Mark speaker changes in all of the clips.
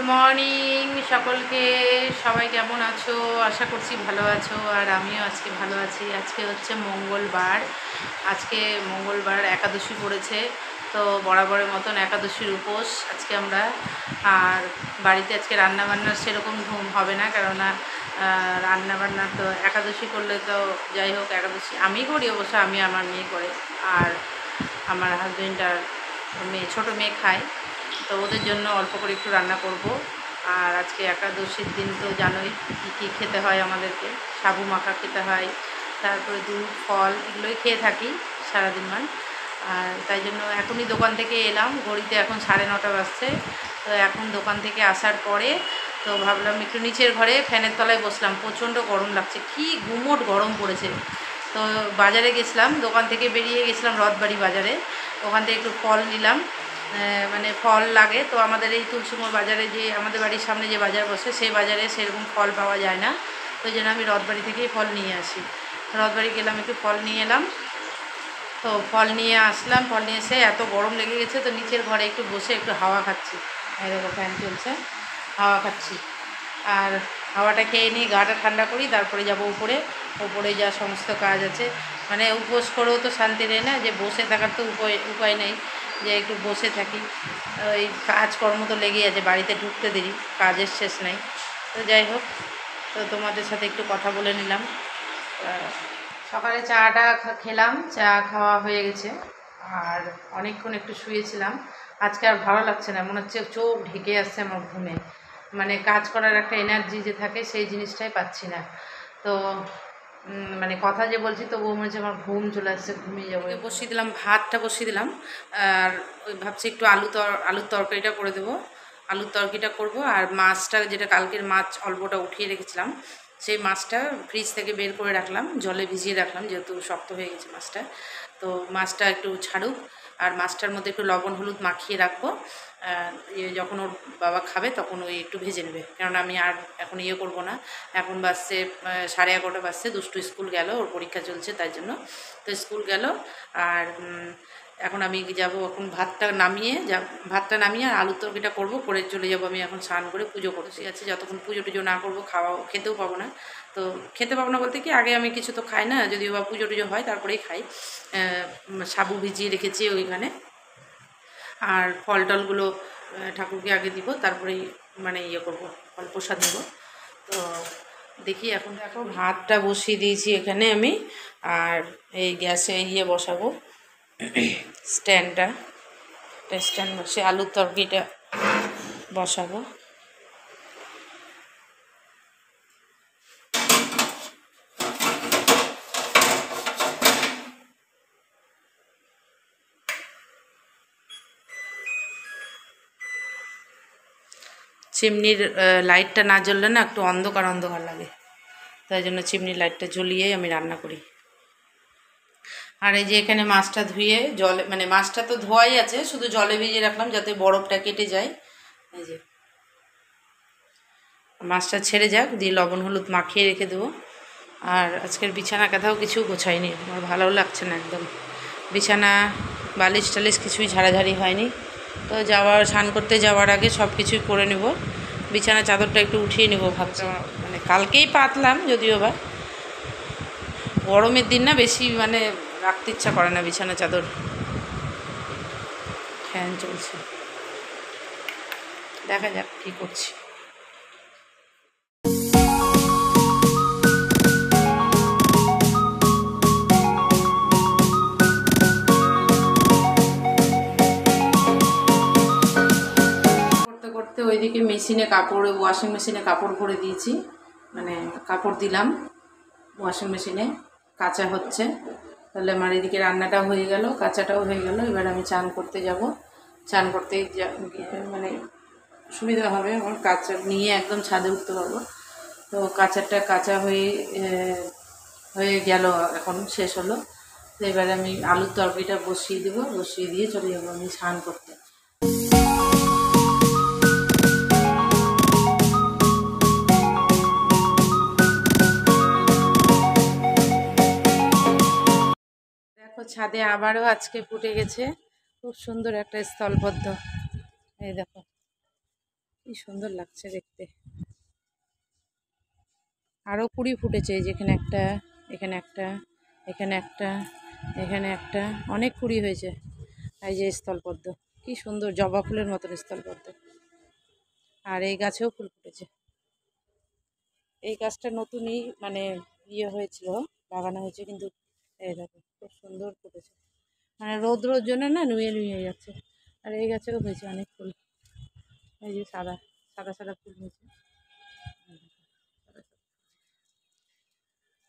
Speaker 1: Morning সকলকে। সবাই কেমন আছো? আশা করছি ভালো আছো, আর আমিও আজকে ভালো আছি। আজকে হচ্ছে মঙ্গলবার। আজকে মঙ্গলবার একাদশী পড়েছে, তো বরাবরের মতন একাদশীর উপোস আজকে আমরা। আর বাড়িতে আজকে রান্নাবান্নার সেরকম ধুম হবে না, কেননা রান্নাবান্না তো একাদশী করলে তো যাই হোক, একাদশী আমি করি অবশ্য, আমি আমার মেয়ে করে, আর আমার হাজব্যান্ড আর মেয়ে, ছোটো মেয়ে খায়, তো ওদের জন্য অল্প করে একটু রান্না করব। আর আজকে একাদশীর দিন তো জানোই কী কী খেতে হয় আমাদেরকে। সাবু মাখা খেতে হয়, তারপরে দুধ ফল এগুলোই খেয়ে থাকি সারাদিন মান। আর তাই জন্য এখনই দোকান থেকে এলাম, ঘড়িতে এখন 9:30 বাজছে। তো এখন দোকান থেকে আসার পরে তো ভাবলাম একটু নিচের ঘরে ফ্যানের তলায় বসলাম, প্রচণ্ড গরম লাগছে, কি গুমোট গরম পড়েছে। তো বাজারে গেছিলাম, দোকান থেকে বেরিয়ে গেছিলাম রথবাড়ি বাজারে, ওখান থেকে একটু ফল নিলাম। মানে ফল লাগে তো আমাদের এই তুলসীমোড় বাজারে, যে আমাদের বাড়ির সামনে যে বাজার বসে, সেই বাজারে সেরকম ফল পাওয়া যায় না, তো ওই জন্য আমি রথবাড়ি থেকেই ফল নিয়ে আসি। রথবাড়ি গেলাম, একটু ফল নিয়ে এলাম, তো ফল নিয়ে আসলাম। ফল নিয়ে এসে এত গরম লেগে গেছে, তো নিচের ঘরে একটু বসে একটু হাওয়া খাচ্ছি। এই দেখো ফ্যান চলছে, হাওয়া খাচ্ছি। আর হাওয়াটা খেয়ে নিই, গাটা ঠান্ডা করি, তারপরে যাব উপরে। উপরে যা সমস্ত কাজ আছে, মানে উপোস করেও তো শান্তি নেই না, যে বসে থাকার তো উপায় নেই, যে একটু বসে থাকি। ওই কাজকর্ম তো লেগেই আছে, বাড়িতে ঢুকতে দেরি, কাজের শেষ নেই। তো যাই হোক, তো তোমাদের সাথে একটু কথা বলে নিলাম। সকালে চাটা খেলাম, চা খাওয়া হয়ে গেছে, আর অনেকক্ষণ একটু শুয়েছিলাম। আজকে আর ভালো লাগছে না, মনে হচ্ছে চোখ ঢেকে আসছে আমার ঘুমে, মানে কাজ করার একটা এনার্জি যে থাকে সেই জিনিসটাই পাচ্ছি না। তো মানে কথা যে বলছি, তবুও মনে হচ্ছে আমার ঘুম চলে আসছে, ঘুমিয়ে যাবো। বসিয়ে দিলাম, ভাতটা বসিয়ে দিলাম, আর ওই ভাবছি একটু আলুর তরকারিটা করে দেবো। আলুর তরকারিটা করব, আর মাছটা, যেটা কালকের মাছ অল্পটা উঠিয়ে রেখেছিলাম, সেই মাছটা ফ্রিজ থেকে বের করে রাখলাম, জলে ভিজিয়ে রাখলাম, যেহেতু শক্ত হয়ে গেছে মাছটা। তো মাছটা একটু ছাড়ুক, আর মাছটার মধ্যে একটু লবণ হলুদ মাখিয়ে রাখবো। যখন ওর বাবা খাবে তখন ওই একটু ভেজে নেবে, কেননা আমি আর এখন করব না। এখন বাজছে 11:30 বাজছে, দুষ্টু স্কুল গেল, ওর পরীক্ষা চলছে তাই জন্য। তো স্কুল গেল, আর এখন আমি যাব, এখন ভাতটা নামিয়ে আর আলুর তরকারিটা করবো, করে চলে যাব আমি এখন স্নান করে পুজো করতে আছে। যতক্ষণ পুজো টুজো না করবো খেতেও পাবো না। তো খেতে পাবো না বলতে কি, আগে আমি কিছু তো খাই না, যদিও বা পুজো টুজো হয় তারপরেই খাই। সাবু ভিজিয়ে রেখেছি ওইখানে, আর ফল টলগুলো ঠাকুরকে আগে দিব, তারপরেই মানে করবো, ফল প্রসাদ নেব। তো দেখি, এখন দেখো ভাতটা বসিয়ে দিয়েছি এখানে আমি, আর এই গ্যাসে বসাবো স্ট্যান্ড বসে আলুর তরকারিটা বসাবো। চিমনির লাইটটা না জ্বললে না একটু অন্ধকার অন্ধকার লাগে, তাই জন্য চিমনির লাইটটা জ্বলিয়ে আমি রান্না করি। আর এই যে এখানে মাছটা ধুয়ে জলে, মানে মাছটা তো ধোয়াই আছে, শুধু জলে ভিজিয়ে রাখলাম যাতে বরফটা কেটে যায়। এই যে মাছটা ছেড়ে যাক, দিয়ে লবণ হলুদ মাখিয়ে রেখে দেবো। আর আজকের বিছানা কাঁথাও কিছু গোছাইনি, আমার ভালো লাগছে না একদম, বিছানা বালিশ টালিশ কিছুই ঝাড়াঝাড়ি হয়নি। তো স্নান করতে যাওয়ার আগে সব কিছুই করে নেব। বিছানা চাদরটা একটু উঠিয়ে নেব ভাবছি, মানে কালকেই পাতলাম, যদিও বা গরমের দিন না, বেশি মানে রাখতে ইচ্ছা করে না বিছানা চাদর। ফ্যান চলছে, দেখা যাক কী করছি। করতে ওইদিকে মেশিনে কাপড়, ওয়াশিং মেশিনে কাপড় ভরে দিয়েছি, মানে কাপড় দিলাম ওয়াশিং মেশিনে, কাচা হচ্ছে। তাহলে আমার এদিকে রান্নাটা হয়ে গেল, কাচাটাও হয়ে গেল। এবার আমি চান করতে যাব, চান করতে মানে সুবিধা হবে, আমার কাচা নিয়ে একদম ছাদে উঠতে পারবো। তো কাচাটা কাচা হয়ে গেল, এখন শেষ হলো। তো এবার আমি আলুর তরকারিটা বসিয়ে দেবো, বসিয়ে দিয়ে চলে যাবো আমি স্নান করতে। দেখো ছাদে আবারও আজকে ফুটে গেছে খুব সুন্দর একটা স্থলবদ্ধ, এই দেখো কি সুন্দর লাগছে দেখতে। আরও কুড়ি ফুটেছে, যেখানে একটা, এখানে একটা, এখানে একটা, এখানে একটা, অনেক কুড়ি হয়েছে। এই যে স্থলপদ্ম, কি সুন্দর জবা ফুলের মতন স্থলপদ্ম। আর এই গাছেও ফুল ফুটেছে। এই গাছটা নতুনই মানে হয়েছিল, লাগানো হয়েছে, কিন্তু এই দেখো খুব সুন্দর ফুটেছে। মানে রৌদ্রর জন্য না নুয়ে নুয়ে যাচ্ছে। আর এই গাছেও হয়েছে অনেক ফুল। এই যে সাদা সাদা সাদা ফুল হয়েছে,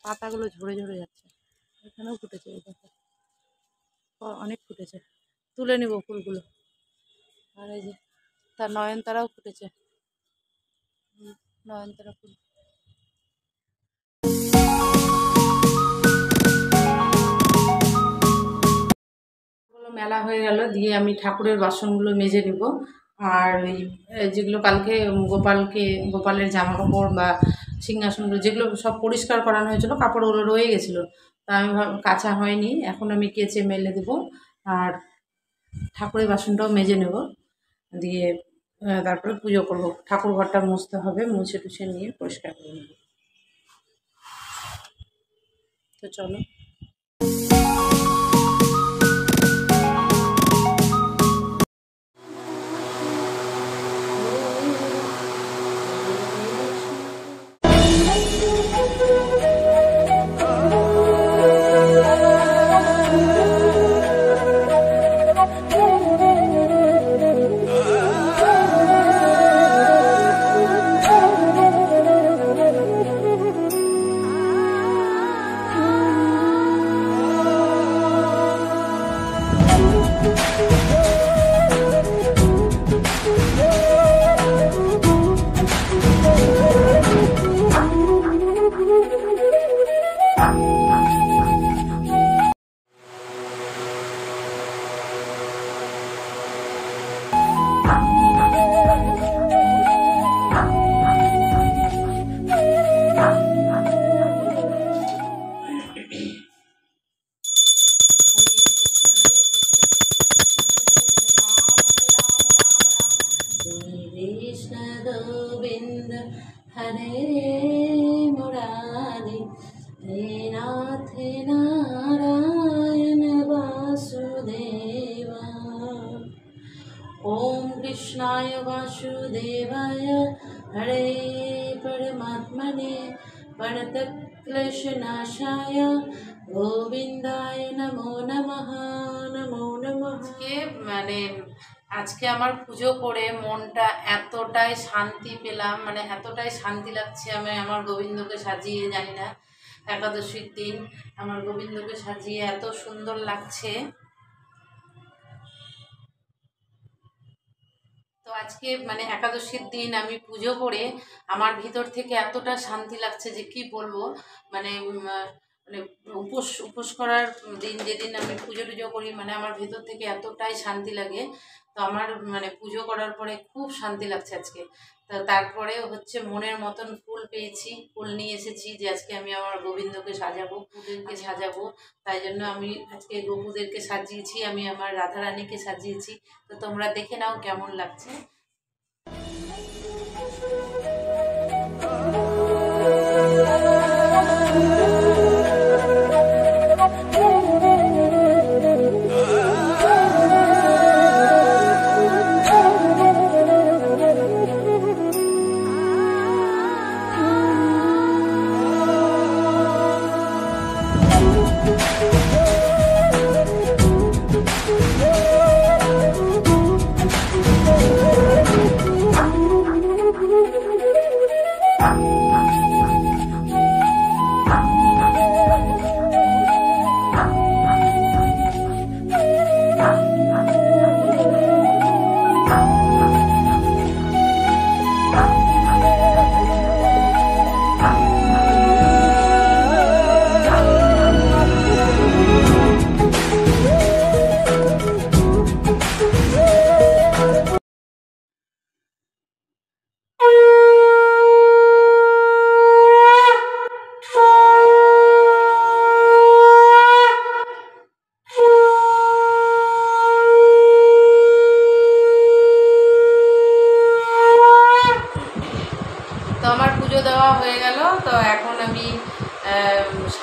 Speaker 1: পাতাগুলো ঝরে ঝরে যাচ্ছে। এখানেও ফুটেছে, এই দেখো অনেক ফুটেছে, তুলে নিব ফুলগুলো। আর এই যে তার নয়নতারাও ফুটেছে, নয়নতারা ফুল। মেলা হয়ে গেল, দিয়ে আমি ঠাকুরের বাসনগুলো মেজে নিব। আর ওই যেগুলো কালকে গোপালের জামা কাপড় বা সিংহাসনগুলো যেগুলো সব পরিষ্কার করানো হয়েছিল, কাপড়গুলো রয়ে গেছিলো, তা আমি কাচা হয়নি, এখন আমি কেচে মেলে দেবো। আর ঠাকুরের বাসনটাও মেজে নেব, দিয়ে তারপরে পুজো করব। ঠাকুর ঘরটা মুছতে হবে, মুছে টুছে নিয়ে পরিষ্কার করে নেব। তো চলো। हरे मुरारी हे नाथ नारायण वासुदेवा। ओम कृष्णाय वासुदेवाय हरे परमात्मने प्रणतक्लेशनाशाय गोविंदाय नमो नमः नमो नमः। মানে আজকে আমার পুজো করে মনটা এতটাই শান্তি পেলাম, মানে এতটাই শান্তি লাগছে। আমি আমার গোবিন্দকে সাজিয়ে, জানি না একাদশীর দিন আমার গোবিন্দকে সাজিয়ে এত সুন্দর লাগছে। তো আজকে মানে একাদশীর দিন আমি পুজো করে আমার ভিতর থেকে এতটা শান্তি লাগছে যে কি বলবো। মানে মানে উপোস করার দিন, যেদিন আমি পুজো টুজো করি, মানে আমার ভিতর থেকে এতটাই শান্তি লাগে। তো আমার মানে পুজো করার পরে খুব শান্তি লাগছে আজকে। তো তারপরে হচ্ছে মনের মতন ফুল পেয়েছি, ফুল নিয়ে এসেছি যে আজকে আমি আমার গোবিন্দকে সাজাবো, গোপুদেরকে সাজাবো। তাই জন্য আমি আজকে গোপুদেরকে সাজিয়েছি, আমি আমার রাধারানীকে সাজিয়েছি। তো তোমরা দেখে নাও কেমন লাগছে।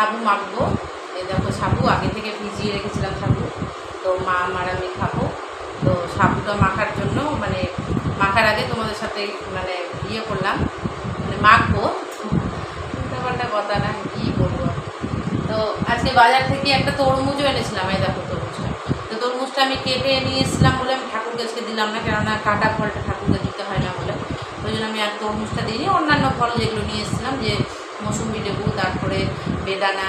Speaker 1: সাবু মাখবো। এই দেখো সাবু আগে থেকে ভিজিয়ে রেখেছিলাম সাবু, তো মা আর আমি খাবো। তো সাবুটা মাখার জন্য মানে মাখার আগে তোমাদের সাথে মানে ইয়ে করলাম, মানে মাখবো, উল্টাপাল্টা কথা না কী বলবো। তো আজকে বাজার থেকে একটা তরমুজও এনেছিলাম, এই দেখো তরমুজটা। তো তরমুজটা আমি কেটে নিয়ে এসেছিলাম বলে আমি ঠাকুরকে আজকে দিলাম না, কেননা কাটা ফলটা ঠাকুরকে দিতে হয় না বলে, ওই জন্য আমি আর তরমুজটা দিইনি। অন্যান্য ফল যেগুলো নিয়ে এসেছিলাম, যে মৌসুমি লেবু, তারপরে বেদানা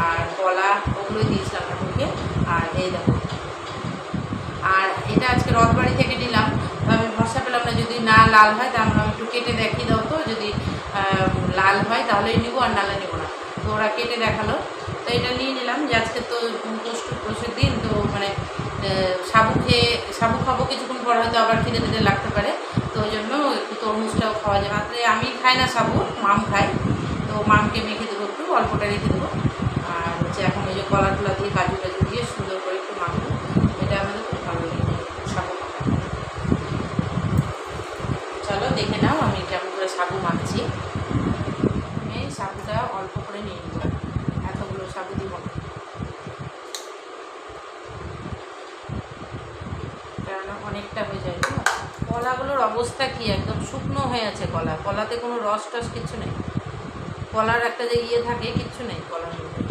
Speaker 1: আর কলা, ওগুলোই দিয়েছিলাম ঠাকুরকে। আর এই দেখো, আর এটা আজকে রথবাড়ি থেকে নিলাম। তো আমি ভরসা পেলাম না, যদি না লাল হয় তাহলে আমি একটু কেটে দেখিয়ে দাও তো, যদি লাল হয় তাহলেই নিবো, আর নালে নেবো না। তো ওরা কেটে দেখালো, তো এটা নিয়ে নিলাম। যে আজকে তো পরশুর দিন, তো মানে সাবু খাবো কিছুক্ষণ পর, হয়তো আবার খিদে টিদে লাগতে পারে, তো ওই জন্য একটু তরমুজটাও খাওয়া যায়। মাত্র আমি খাই না সাবু, মাম খাই, তো মামকে মেখে দেবো, একটু অল্পটা রেখে দেবো। আর হচ্ছে এখন এই যে কলা টলা দিয়ে কাজু টাজু দিয়ে সুন্দর করে একটু মাখবো, এটা আমাদের খুব ভালো লাগে সাবু মাখা। চলো দেখে নাও আমি কেমন করে সাবু মাখছি। আমি সাবুটা অল্প করে নিয়ে নেব, এতগুলো সাবু দিব না, কেননা অনেকটা হয়ে যায়। তো কলাগুলোর অবস্থা কি, একদম শুকনো হয়ে আছে কলা, কলাতে কোনো রস টস কিচ্ছু নেই, কলার একটা যে ইয়ে থাকে কিচ্ছু নেই কলার মধ্যে।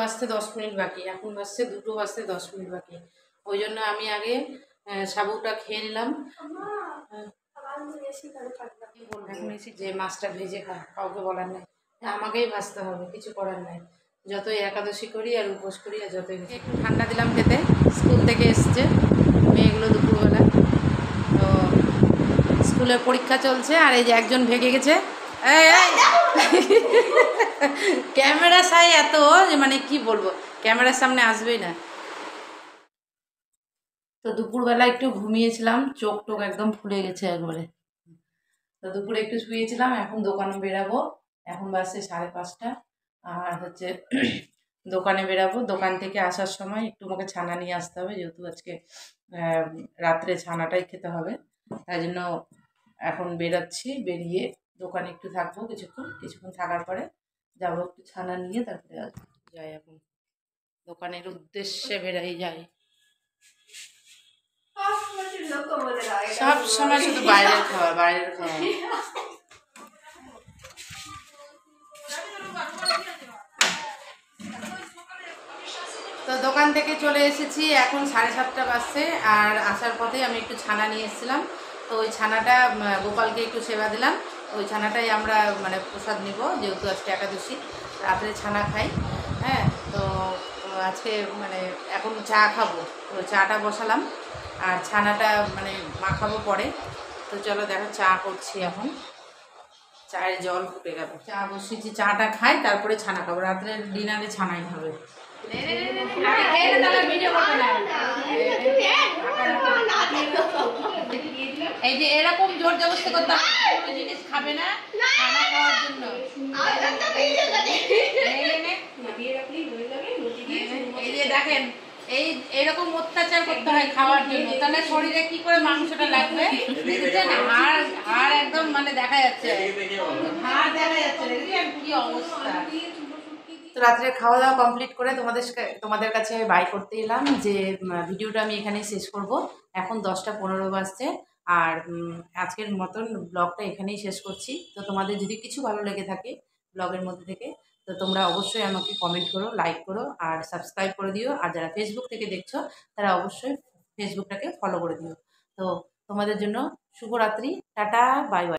Speaker 1: বাজতে 10 মিনিট বাকি, এখন বাজছে 2টো বাজতে 10 মিনিট বাকি, ওই জন্য আমি আগে সাবুটা খেয়ে নিলাম। এখন এসে যে মাছটা ভেজে কাউকে বলার নেই, আমাকেই ভাজতে হবে, কিছু করার নাই। যতই একাদশী করি আর উপোস করি, আর যতই একটু ঠান্ডা দিলাম খেতে। স্কুল থেকে এসছে মেয়েগুলো দুপুরবেলা, তো স্কুলের পরীক্ষা চলছে। আর এই যে একজন ভেগে গেছে, ক্যামেরা সাই এত মানে কি বলবো, ক্যামেরার সামনে আসবেই না। তো দুপুরবেলা একটু ঘুমিয়েছিলাম, চোখ টোক একদম ফুলে গেছে একবারে। তো দুপুরে একটু শুয়েছিলাম, এখন দোকানে বেরাবো, এখন বাজছে 5:30। আর হচ্ছে দোকানে বেরাবো, দোকান থেকে আসার সময় একটু আমাকে ছানা নিয়ে আসতে হবে, যেহেতু আজকে রাত্রে ছানাটাই খেতে হবে। তাই জন্য এখন বেরাচ্ছি, বেরিয়ে দোকানে একটু থাকবো কিছুক্ষণ থাকার পরে যাবো একটু ছানা নিয়ে, তারপরে যাই। এখন দোকানের উদ্দেশ্যে বেরাই যাই। সব সময় শুধু বাইরের খাওয়া। তো দোকান থেকে চলে এসেছি, এখন 7:30 বাজছে। আর আসার পথে আমি একটু ছানা নিয়ে এসেছিলাম, তো ওই ছানাটা গোপালকে একটু সেবা দিলাম। ওই ছানাটাই আমরা মানে প্রসাদ নিব, যেহেতু আজকে একাদশী, রাত্রে ছানা খাই। হ্যাঁ, তো আজকে মানে এখন চা খাবো, তো চাটা বসালাম, আর ছানাটা মানে মাখাবো পরে। তো চলো দেখো চা করছি এখন, চায়ের জল ফুটে গেল, চা বসিয়েছি, চাটা খাই তারপরে ছানা খাবো, রাত্রে ডিনারে ছানাই হবে। এই যে এরকম জোর জবরদস্তি করতে জিনিস খাবে না খানা খাওয়ার জন্য। এই যে দেখেন, এইরকম অত্যাচার করতে হয় খাওয়ার জন্য, তাহলে শরীরে কি করে মাংসটা লাগবে। হাড় একদম মানে দেখা যাচ্ছে, হাড় দেখা যাচ্ছে, কি অবস্থা। তো রাত্রে খাওয়া দাওয়া কমপ্লিট করে তোমাদের কাছে বাই করতে এলাম যে ভিডিওটা আমি এখানেই শেষ করব। এখন 10টা 15 বাজছে। আর আজকের মতন ব্লগটা এখানেই শেষ করছি। তো তোমাদের যদি কিছু ভালো লেগে থাকে ব্লগের মধ্যে থেকে, তো তোমরা অবশ্যই আমাকে কমেন্ট করো, লাইক করো আর সাবস্ক্রাইব করে দিও। আর যারা ফেসবুক থেকে দেখছো তারা অবশ্যই ফেসবুকটাকে ফলো করে দিও। তো তোমাদের জন্য শুভরাত্রি, টাটা, বাই বাই।